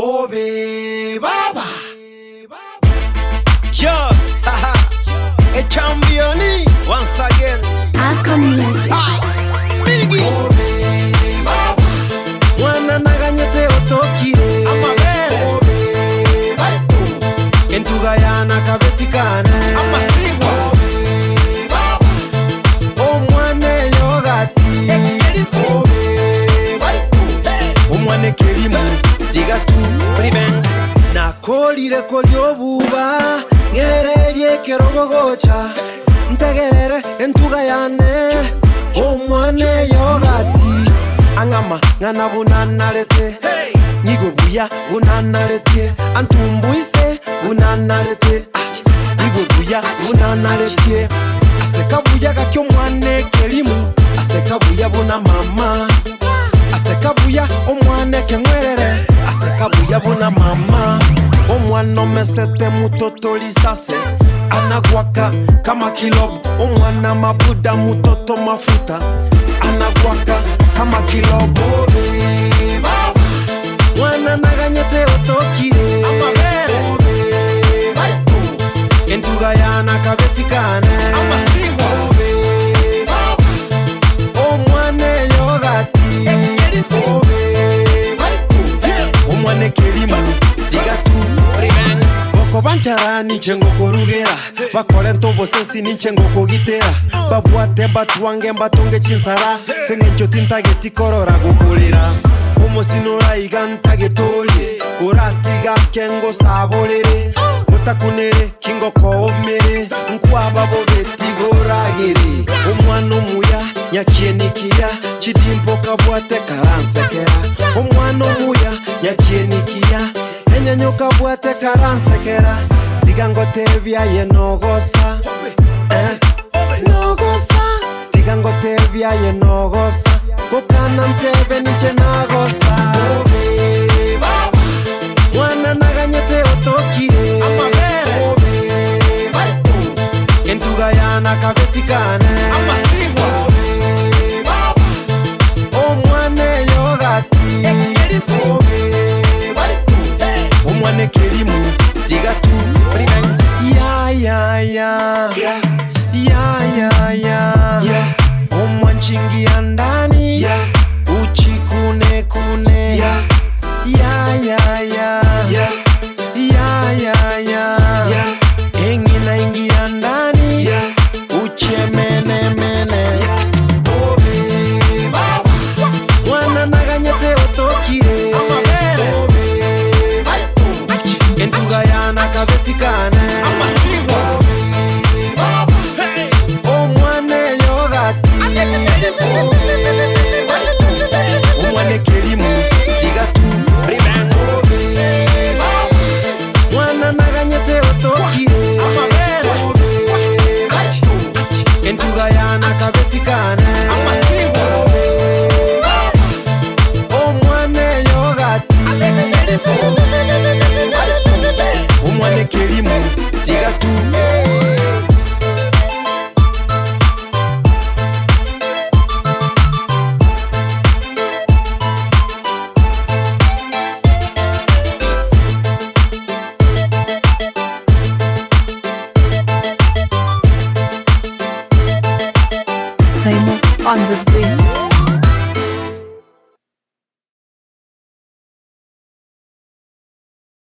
Obe Baba. Yo, haha, a champion once again. Alcom Music. Biggie. Obe Baba. Mwana naganyete otokire. Amabere. Obe Baba. Entugayana kabetikane. Amasigwa. Obe Baba. Omwane yogati. Obe Baba. Omwane kelimu. Digatu. Priben. Nakolire kolyobuba. Ngererie kerogogocha. Ntegerere entugayane. Omwane yogati. Angama ngana bunanarete. Nigo buya bunanarete. Antumbuise bunanarete. Nigo buya bunanarete. Aseka buya gakyo mwane kelimu. Aseka buya buna mama. Aseka buya omwane kengwerere. Aseka buya buna mama. Omwana mesete mutoto lisase. Anagwaka kama kilob. Omwana mabuda mutoto mafuta. Anagwaka kama kilob. Obe Baba. Mwana naganyete otokire. Amabere. Obe Baba. Entugayana kabetikane. Amasigwa. Obe Baba. Omwane yogati. Obe Baba. Omwane kelimu. Digatu. Priben. Boko banchara ninche ngokorugera. Bakore ntobo sensi ninche ngokogitera. Babuate batuange mbatonge chinsara. Sengencho tintageti korora gukulira. Omosinora igantage toli. Kuratiga kengo sabolere. Mutakunere kingo koomere. Nkwaba bobeti goragere. Omwana omuya nyakienikia. Chidimpo kabuate karansekera. Omwana omuya nyakienikia. Enyanyoka buate karansekera. Digangotebya ye nogosa. Nogosa. Digangotebya ye nogosa. Kokana ntebe niche nagosa. Obe Baba. Mwana naganyete otokire. Amabere. Obe Baba. Entugayana kabetikane.